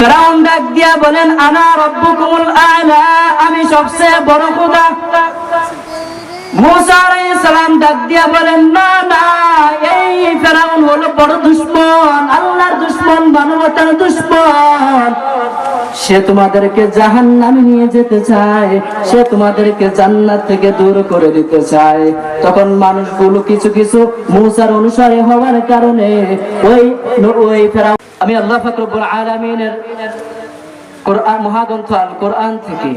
ফেরাউন ডাক দিয়া বলেন আনা রাব্বুকুমুল আ'লা, আমি সবচেয়ে বড় খোদা। মুসা আলাইহিস সালাম ডাক দিয়া বলেন না না, এই ফেরাউন হলো বড় দুশমন, আল্লাহর দুশমন, মানবতার দুশমন। সে তোমাদেরকে জাহান্নামে নিয়ে যেতে চায়, সে তোমাদেরকে জান্নাত থেকে দূর করে দিতে চায়। তখন মানুষগুলো কিছু কিছু মুসার অনুসারী হওয়ার কারণে ওই ফেরাউন। আমি আল্লাহ পাক রব্বুল আলামিনের কোরআন মহাগ্রন্থ আল কোরআন থেকে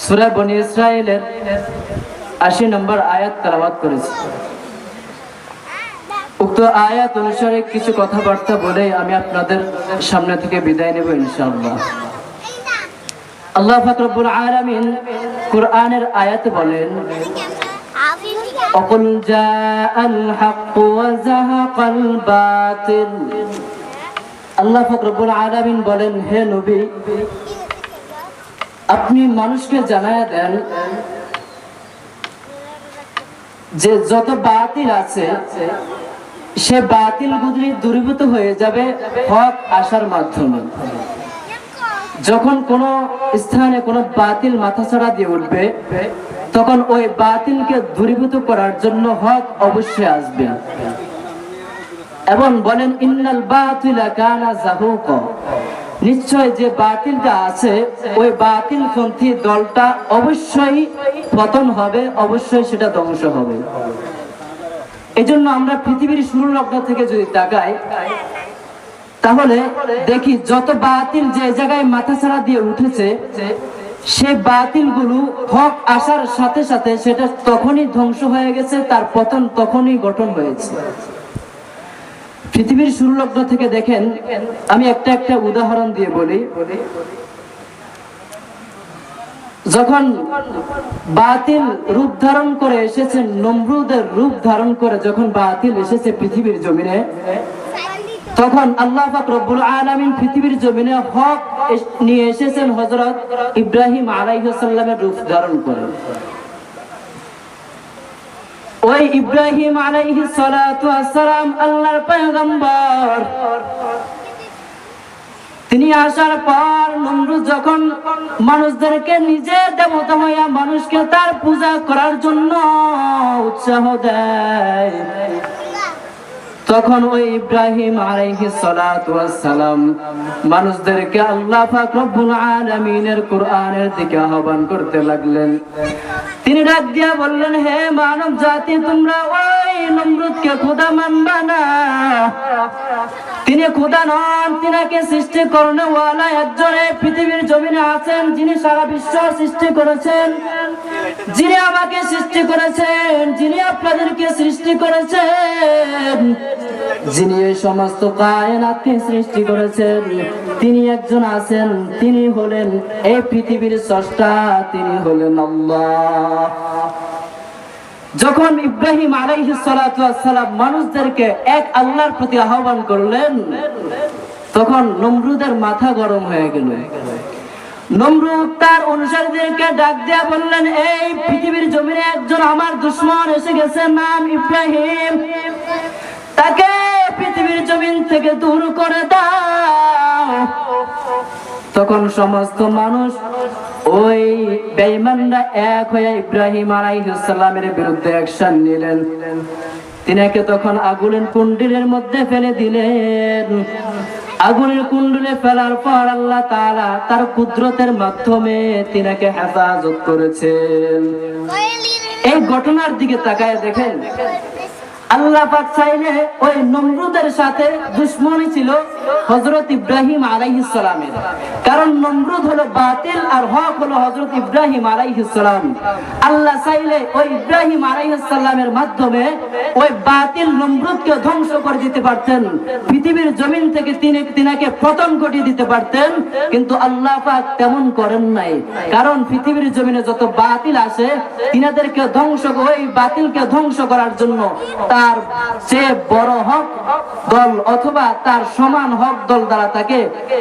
সূরা বনী ইসরাঈলের ৮০ নম্বর আয়াত তেলাওয়াত করেছি। উক্ত আয়াত অনুসারে কিছু কথাবার্তা বলে আমি আপনাদের সামনে থেকে বিদায় নেব ইনশাআল্লাহ। আল্লাহ পাক রব্বুল আলামিন কোরআনের আয়াতে বলেন অকুল জাআল হক ওয়া যাহাকাল বাতিল। আল্লাহ পাক রব্বুল আলামিন বলেন হে নবী, আপনি মানুষকে জানায়া দেন যে যত বাতিল আছে সে বাতিলগুলি দূরীভূত হয়ে যাবে হক আসার মাধ্যমে। যখন কোন স্থানে কোন বাতিল মাথাছাড়া দিয়ে উঠবে তখন ওই বাতিলকে দূরীভূত করার জন্য হক অবশ্যই আসবে। এবং বলেন ইন্নাল বাতিলা কানা যাহুকা, নিশ্চয় যে বাতিলটা আছে ওই বাতিলপন্থী দলটা অবশ্যই পতন হবে, অবশ্যই সেটা ধ্বংস হবে। এজন্য আমরা পৃথিবীর শুরু লগ্ন থেকে যদি তাকাই তাহলে দেখি যত বাতিল যে জায়গায় মাথাছাড়া দিয়ে উঠেছে সে বাতিলগুলো হক আসার সাথে সাথে সেটা তখনই ধ্বংস হয়ে গেছে, তার পতন তখনই গঠন হয়েছে। পৃথিবীর শুরু লগ্ন থেকে দেখেন, আমি একটা একটা উদাহরণ দিয়ে বলি। যখন বাতিল রূপ ধারণ করে এসেছে, নমরুদের রূপ ধারণ করে যখন বাতিল এসেছে পৃথিবীর জমিনে, তখন আল্লাহ পাক রব্বুল আলামিন পৃথিবীর জমিনে হক নিয়ে এসেছেন হযরত ইব্রাহিম আলাইহিস সালামের রূপ ধারণ করে। ওই ইব্রাহিম আলাইহিস সালাতু ওয়াস সালাম আল্লাহর পয়গম্বর। তিনি আসার পর নমরুদ যখন মানুষদেরকে নিজে দেবতা হইয়া মানুষকে তার পূজা করার জন্য উৎসাহ দেয়, তখন ওই ইব্রাহিম আলাইহিস সালাতু ওয়াস সালাম মানুষদেরকে আল্লাহ পাক রব্বুল আলামিনের কোরআনের দিকে আহ্বান করতে লাগলেন। তিনি ডাক দিয়া বললেন হে মানব জাতি, তোমরা ওই নমরুদকে খোদা মানবা না। তিনি খোদা নন, তিনাকে সৃষ্টি করনেওয়ালা একজন পৃথিবীর জমিনে আছেন, যিনি সারা বিশ্ব সৃষ্টি করেছেন, যিনি আমাকে সৃষ্টি করেছেন, যিনি আপনাদেরকে সৃষ্টি করেছেন, যিনি এই সমস্ত কায়নাতকে সৃষ্টি করেছেন, তিনি একজন আছেন, তিনি হলেন এই পৃথিবীর স্রষ্টা, তিনি হলেন আল্লাহ। যখন ইব্রাহিম আলাইহিস সালাতু ওয়াস সালাম মানুষদেরকে এক আল্লাহর প্রতি আহ্বান করলেন তখন নমরুদের মাথা গরম হয়ে গেল। নমরুদ তার অনুসারীদেরকে ডাক দিয়া বললেন এই পৃথিবীর জমিনে একজন আমার দুশমন এসে গেছে, নাম ইব্রাহিম, তাকে পৃথিবীর জমিন থেকে দূর করে দাও। তখন সমস্ত মানুষ ওই বেঈমানরা এক হয়ে ইব্রাহিম আলাইহিস সালামের বিরুদ্ধে অ্যাকশন নিলেন। তিনাকে তখন আগুনের কুণ্ডলের মধ্যে ফেলে দিলেন। আগুনের কুণ্ডলে ফেলার পর আল্লাহ তাআলা তার কুদরতের মাধ্যমে তিনাকে হেফাজত করেছেন। এই ঘটনার দিকে তাকায় দেখেন, আল্লাহ পাক চাইলে ওই নমরুদের সাথে দুশমনী ছিল হযরত ইব্রাহিম আলাইহিস সালামের, কারণ নমরুদ হলো বাতিল আর হক হলো হযরত ইব্রাহিম আলাইহিস সালাম। আল্লাহ চাইলে ওই ইব্রাহিম আলাইহিস সালামের মাধ্যমে ওই বাতিল নমরুদকে ধ্বংস করে দিতে পারতেন, পৃথিবীর জমিন থেকে তিনাকে পতন ঘটিয়ে দিতে পারতেন, কিন্তু আল্লাহ পাক তেমন করেন নাই। কারণ পৃথিবীর জমিনে যত বাতিল আসে তিনাদেরকে ধ্বংস, ওই বাতিলকে ধ্বংস করার জন্য তার চেয়ে বড় হক দল অথবা তার সমান হক দল দ্বারা তাকে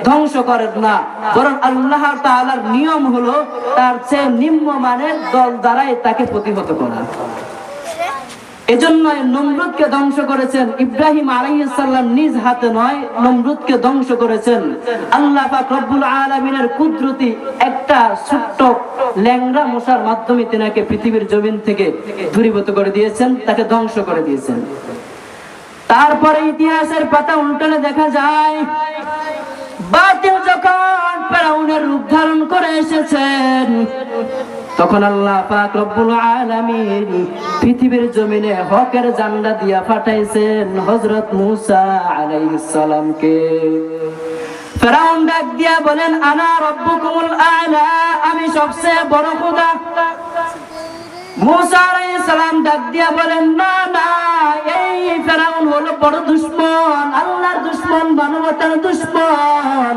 ধ্বংস করেন না, বরং আল্লাহ তাআলার নিয়ম হলো তার চেয়ে নিম্ন মানের দল দ্বারাই তাকে প্রতিহত করা। এজন্য নমরুদকে ধ্বংস করেছেন ইব্রাহিম আলাইহিস সালাম নিজ হাতে নয়, নমরুদকে ধ্বংস করেছেন আল্লাহ পাক রব্বুল আলামিনের কুদরতি একটা ছোট্ট ল্যাংড়া মশার মাধ্যমে তিনাকে পৃথিবীর জমিন থেকে দূরীভূত করে দিয়েছেন, তাকে ধ্বংস করে দিয়েছেন। তারপরে ইতিহাসের পাতা উল্টালে দেখা যায় বাতিল যখন ফেরাউনের রূপ ধারণ করে এসেছেন, তখন আল্লাহ পাক রব্বুল আলামিন পৃথিবীর জমিনে হকের ঝান্ডা দিয়া পাঠাইছেন হযরত মূসা আলাইহিস সালামকে। ফেরাউন ডাক দিয়া বলেন, আনা রাব্বুকুমুল আ'লা, আমি সবচেয়ে বড় খোদা। মূসা আলাইহিস সালাম ডাক দিয়া বলেন, না না, এই ফেরাউন হলো বড় দুশমন, আল্লাহর দুশমন, মানবতার দুশমন।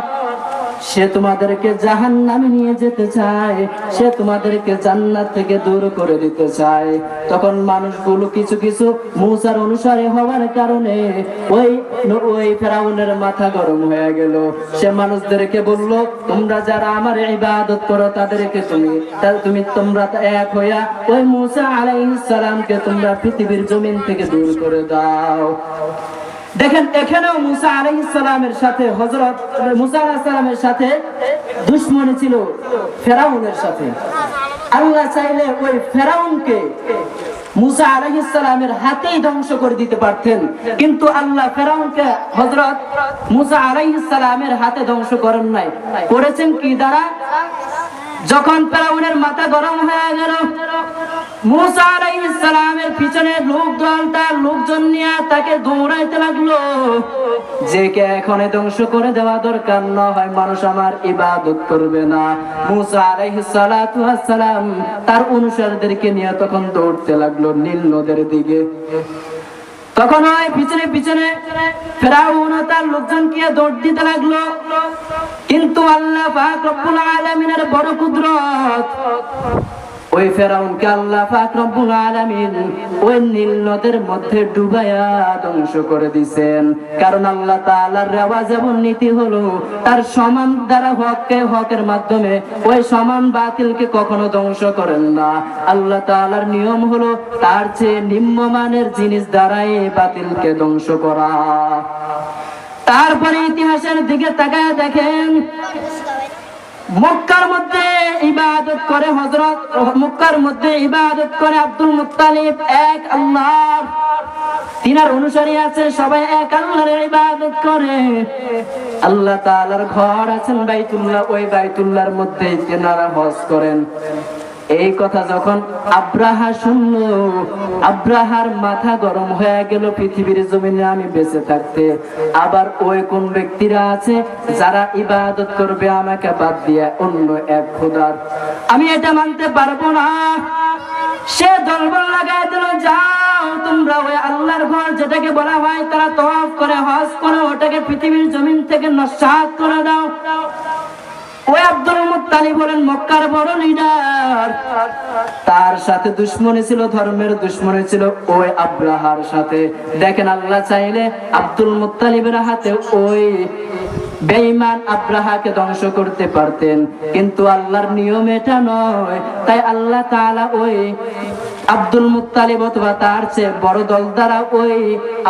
সে তোমাদেরকে জাহান্নামে নিয়ে যেতে চায়, সে তোমাদেরকে জান্নাত থেকে দূর করে দিতে চায়। তখন মানুষগুলো কিছু কিছু মূসার অনুসারী হওয়ার কারণে ওই ফেরাউনের মাথা গরম হয়ে গেল। সে মানুষদেরকে বলল, তোমরা যারা আমার ইবাদত করো তাদেরকে তোমরা এক হইয়া ওই মূসা আলাইহিস সালামকে তোমরা পৃথিবীর জমিন থেকে দূর করে দাও। দেখেন, এখানেও মূসা আলাইহিস সালামের সাথে হযরত মূসা আলাইহিস সালামের সাথে দুশমনি ছিল ফেরাউনের সাথে। আল্লাহ চাইলে ওই ফেরাউনকে মূসা আলাইহিস সালামের হাতেই ধ্বংস করে দিতে পারতেন, কিন্তু আল্লাহ ফেরাউনকে হযরত মূসা আলাইহিস সালামের হাতে ধ্বংস করেন নাই। করেছেন কি দ্বারা? যখন ফেরাউনের মাথা গরম হয়ে গেল, মূসা আলাইহিস সালামের পিছনে লোকদল তার লোকজন নিয়ে তাকে দৌড়াইতে লাগলো, যে কে এখন ধ্বংস করে দেওয়া দরকার, না হয় মানুষ আমার ইবাদত করবে না। মূসা আলাইহিস সালাতু ওয়াস সালাম তার অনুসারীদেরকে নিয়ে তখন দৌড়তে লাগলো নীল নদের দিকে। তখন ওই পিছনে পিছনে ফেরাউন তার লোকজনকে দৌড় দিতে লাগলো, কিন্তু আল্লাহ পাক রব্বুল আলামিনের বড় কুদরত, ওই ফেরাউনকে আল্লাহ পাক রব্বুল আলামিন ওই নীল নদের মধ্যে ডুবাইয়া ধ্বংস করে দিয়েছেন। কারণ আল্লাহ তাআলার রেওয়াজ এবং নীতি হলো তার সমান দ্বারা হকের মাধ্যমে ওই সমান বাতিলকে কখনো ধ্বংস করেন না। আল্লাহ তাআলার নিয়ম হলো তার চেয়ে নিম্নমানের জিনিস দ্বারাই বাতিলকে ধ্বংস করা। তারপরে ইতিহাসের দিকে তাকায় দেখেন, মক্কার মধ্যে ইবাদত করে আব্দুল মুত্তালিব এক আল্লাহ, তিনার অনুসারী আছে, সবাই এক আল্লাহর ইবাদত করে। আল্লাহ তাআলার ঘর আছেন বাইতুল্লাহ, ওই বাইতুল্লাহর মধ্যে তিনারা হজ করেন। এই কথা যখন আব্রাহা শুনলো, আব্রাহার মাথা গরম হয়ে গেল, পৃথিবীর জমিনে আমি বেঁচে থাকতে আবার ওই কোন ব্যক্তিরা আছে যারা ইবাদত করবে আমাকে বাদ দিয়ে অন্য এক খোদার, আমি এটা মানতে পারবো না। সে দলবল লাগাই দিল, যাও তোমরা ওই আল্লাহর ঘর যেটাকে বলা হয় তারা তওয়াফ করে হজ করে ওটাকে পৃথিবীর জমিন থেকে নস্যাৎ করে দাও। ওই আব্দুল মুত্তালিব বলেন মক্কার বড় লিডার, তার সাথে দুশমনি ছিল, ধর্মের দুশমনি ছিল ওই আব্রাহার সাথে। দেখেন, আল্লাহ চাইলে আব্দুল মুত্তালিবের হাতে ওই বেঈমান আব্রাহাকে ধ্বংস করতে পারতেন, কিন্তু আল্লাহর নিয়ম এটা নয়। তাই আল্লাহ তাআলা ওই আব্দুল মুত্তালিব অথবা তার চেয়ে বড় দল দ্বারা ওই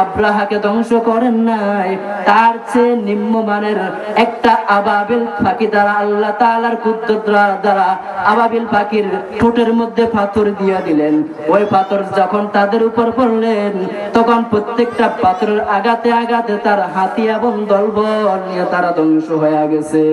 আব্রাহাকে ধ্বংস করেন নাই, তার চেয়ে নিম্নমানের একটা আবাবিল পাখি দ্বারা আল্লাহ তাআলার কুদরত দ্বারা আবাবিল পাখির ঠোঁটের মধ্যে পাথর দিয়ে দিলেন। ওই পাথর যখন তাদের উপর পড়লেন, তখন প্রত্যেকটা পাথরের আঘাতে আঘাতে তার হাতি এবং দলবল নিয়ে তারা ধ্বংস হয়ে গেছে।